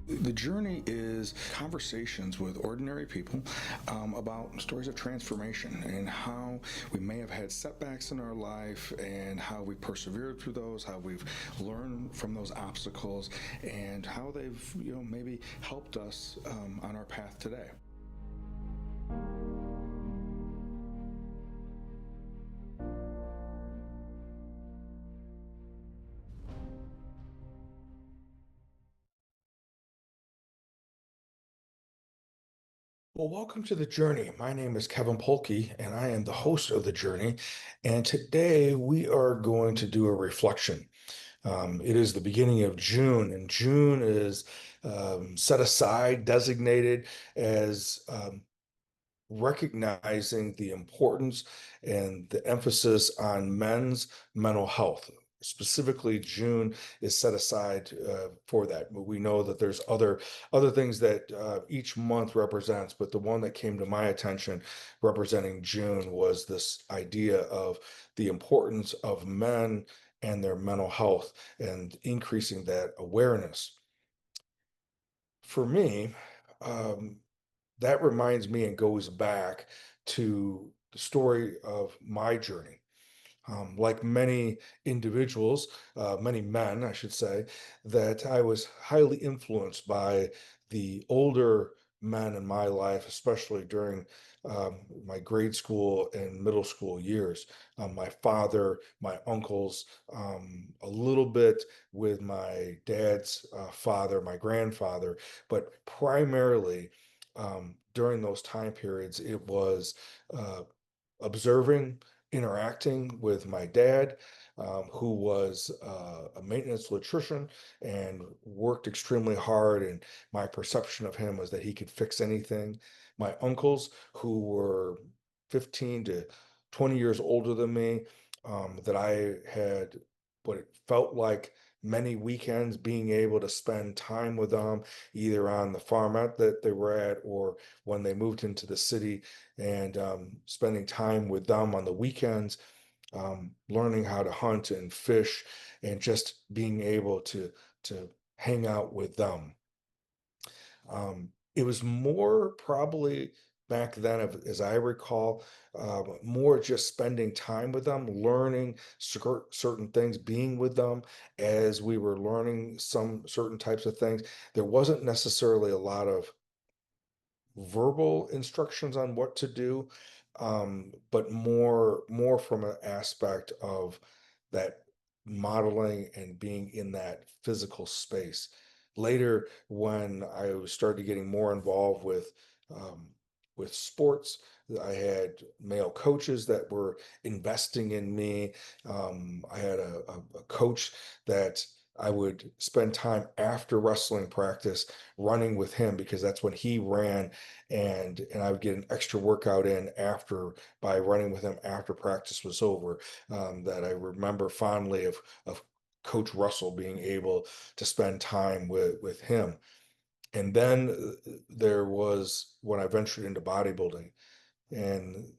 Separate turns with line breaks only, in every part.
The journey is conversations with ordinary people about stories of transformation and how we may have had setbacks in our life and how we persevered through those, how we've learned from those obstacles, and how they've maybe helped us on our path today. Well, welcome to the journey. My name is Kevin Polky, and I am the host of the journey. And today we are going to do a reflection. It is the beginning of June, and June is set aside, designated as recognizing the importance and the emphasis on men's mental health. Specifically, June is set aside for that. But we know that there's other things that each month represents, but the one that came to my attention representing June was this idea of the importance of men and their mental health and increasing that awareness. For me, um, that reminds me and goes back to the story of my journey. Like many individuals, many men, I should say, that I was highly influenced by the older men in my life, especially during my grade school and middle school years. My father, my uncles, a little bit with my dad's father, my grandfather, but primarily during those time periods, it was uh, observing, interacting with my dad, who was a maintenance electrician and worked extremely hard. And my perception of him was that he could fix anything. My uncles, who were 15 to 20 years older than me, that I had what it felt like many weekends being able to spend time with them, either on the farmette that they were at or when they moved into the city, and spending time with them on the weekends, learning how to hunt and fish, and just being able to hang out with them. It was more probably back then, as I recall, more just spending time with them, learning certain things, being with them as we were learning some certain types of things. There wasn't necessarily a lot of verbal instructions on what to do, but more from an aspect of that modeling and being in that physical space. Later, when I was started getting more involved um, with sports, I had male coaches that were investing in me. I had a coach that I would spend time after wrestling practice running with him because that's when he ran, and I would get an extra workout in after by running with him after practice was over. That I remember fondly of Coach Russell being able to spend time with him. And then there was when I ventured into bodybuilding, and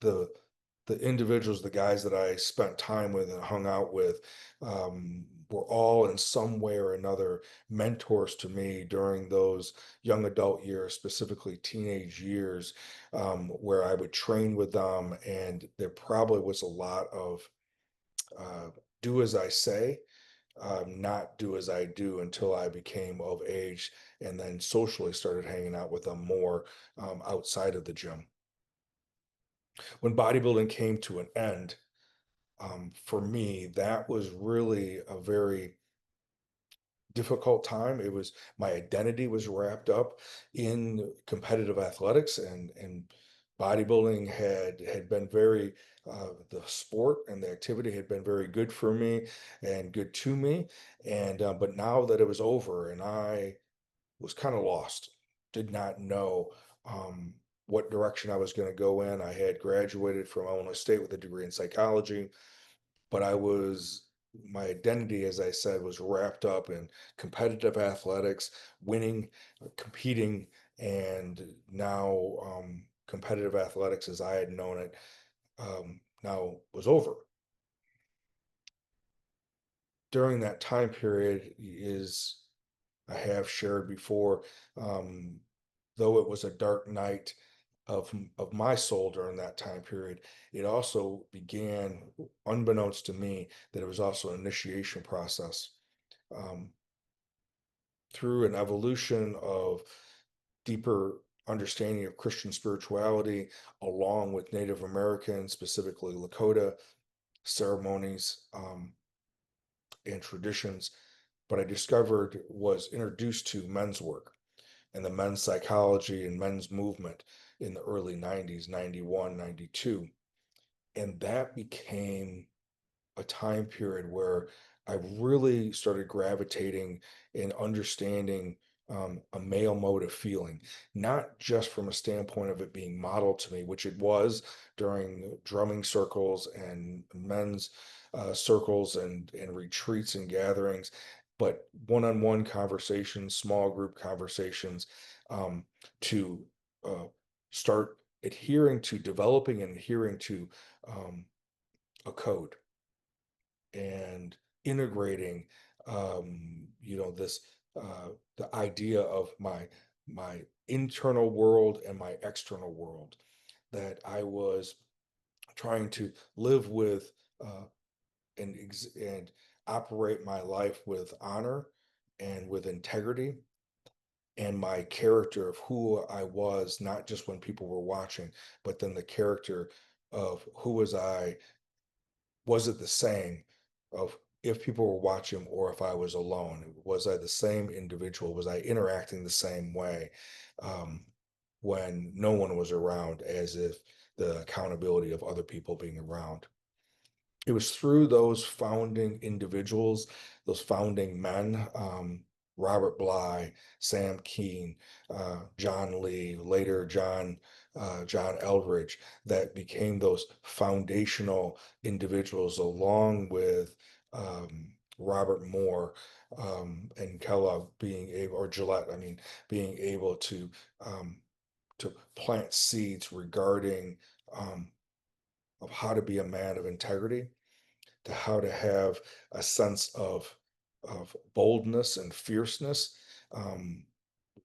the the individuals, the guys that I spent time with and hung out with, were all in some way or another mentors to me during those young adult years, specifically teenage years, where I would train with them. And there probably was a lot of uh, do as I say, not do as I do until I became of age and then socially started hanging out with them more outside of the gym. When bodybuilding came to an end, for me, that was really a very difficult time. It was my identity was wrapped up in competitive athletics, and bodybuilding had been very the sport and the activity had been very good for me and good to me. And but now that it was over, and I was kind of lost, did not know what direction I was going to go in. I had graduated from Illinois State with a degree in psychology, but my identity, as I said, was wrapped up in competitive athletics, winning, competing, and now competitive athletics as I had known it now was over. During that time period is I have shared before, um, though it was a dark night of my soul during that time period, it also began, unbeknownst to me, that it was also an initiation process. Um, Through an evolution of deeper understanding of Christian spirituality, along with Native American, specifically Lakota ceremonies, and traditions. But I discovered, was introduced to men's work and the men's psychology and men's movement in the early 90s, 91, 92. And that became a time period where I really started gravitating and understanding a male mode of feeling, not just from a standpoint of it being modeled to me, which it was during drumming circles and men's circles and retreats and gatherings, but one-on-one conversations, small group conversations, to uh, start adhering to, developing and adhering to um, a code and integrating, this, the idea of my internal world and my external world, that I was trying to live with, uh, and operate my life with honor and with integrity, and my character of who I was, not just when people were watching, but then the character of who was I. Was it the same of if people were watching or if I was alone? Was I the same individual? Was I interacting the same way, um, when no one was around, as if the accountability of other people being around? It was through those founding individuals, those founding men, Robert Bly, Sam Keen, John Lee, later John Eldridge, that became those foundational individuals, along with Robert Moore, and Kellogg being able, or Gillette, I mean, being able um, to plant seeds regarding, um, of how to be a man of integrity, to how to have a sense of boldness and fierceness, um,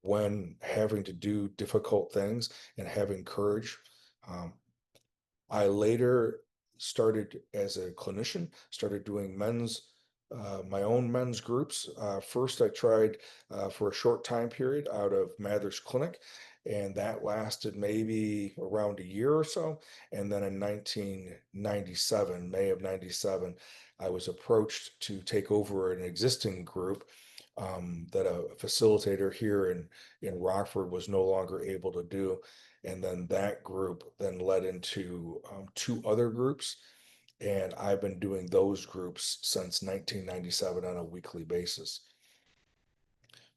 when having to do difficult things, and having courage. Um, I later started, as a clinician, started doing my own men's groups. First, I tried for a short time period out of Mather's Clinic, and that lasted maybe around a year or so. And then in 1997, May of 97, I was approached to take over an existing group, that a facilitator here in Rockford was no longer able to do. And then that group then led into two other groups, and I've been doing those groups since 1997 on a weekly basis.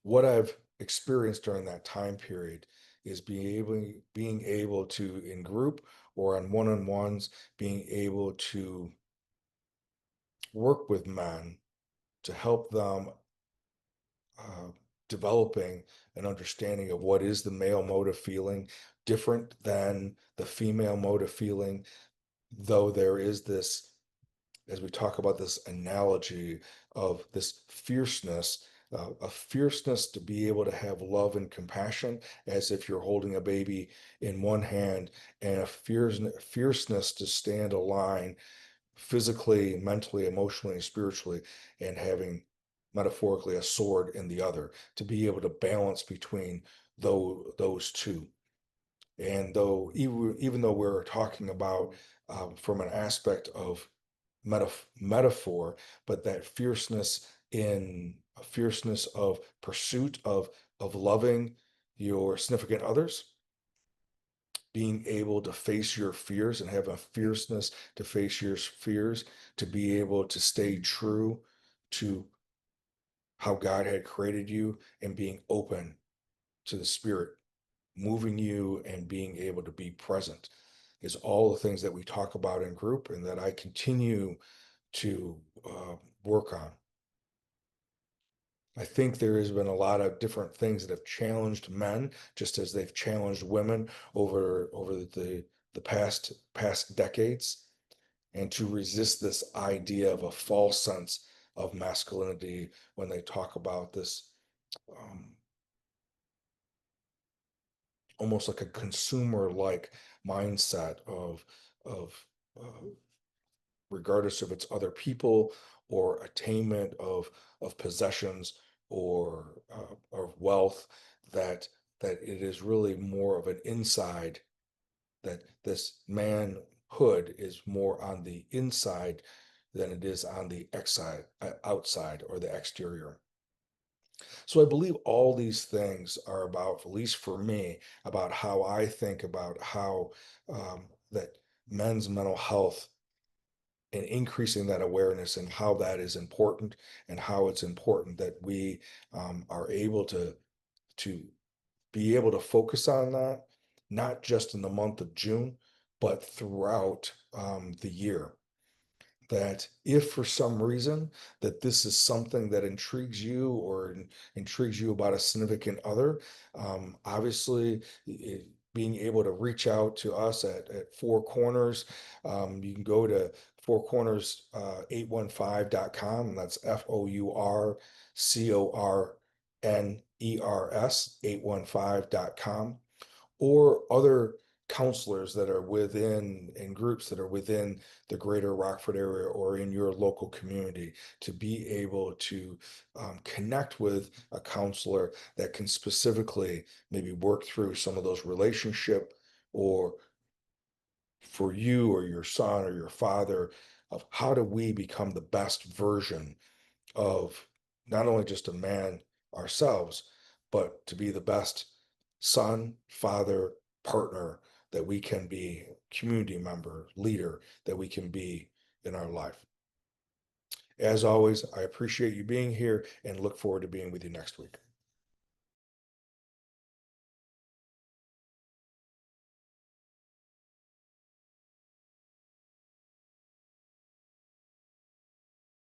What I've experienced during that time period is being able to, in group or on one-on-ones, being able to work with men to help them, uh, developing an understanding of what is the male mode of feeling, different than the female mode of feeling, though there is this, as we talk about this analogy of this fierceness, a fierceness to be able to have love and compassion as if you're holding a baby in one hand, and a fierceness to stand a line physically, mentally, emotionally, and spiritually, and having metaphorically a sword in the other, to be able to balance between those two. And though, even though we're talking about, from an aspect of metaphor, but that fierceness, in a fierceness of pursuit of loving your significant others, being able to face your fears and have a fierceness to face your fears, to be able to stay true to how God had created you, and being open to the Spirit moving you and being able to be present, is all the things that we talk about in group and that I continue to work on. I think there has been a lot of different things that have challenged men, just as they've challenged women over the past decades, and to resist this idea of a false sense of masculinity when they talk about this, um, almost like a consumer like mindset of uh, regardless if it's other people or attainment of possessions or wealth, that it is really more of an inside, that this manhood is more on the inside than it is on the outside or the exterior. So I believe all these things are about, at least for me, about how I think about how that men's mental health and increasing that awareness and how that is important, and how it's important that we are able to be able to focus on that, not just in the month of June, but throughout the year. That if for some reason that this is something that intrigues you or intrigues you about a significant other, obviously being able to reach out to us at Four Corners. You can go to Four Corners 815.com, and that's FOURCORNERS 815.com, or other counselors that are within, and groups that are within the greater Rockford area or in your local community, to be able to connect with a counselor that can specifically maybe work through some of those relationship, or for you or your son or your father, of how do we become the best version of not only just a man ourselves, but to be the best son, father, partner that we can be, community member, leader that we can be in our life. As always, I appreciate you being here and look forward to being with you next week.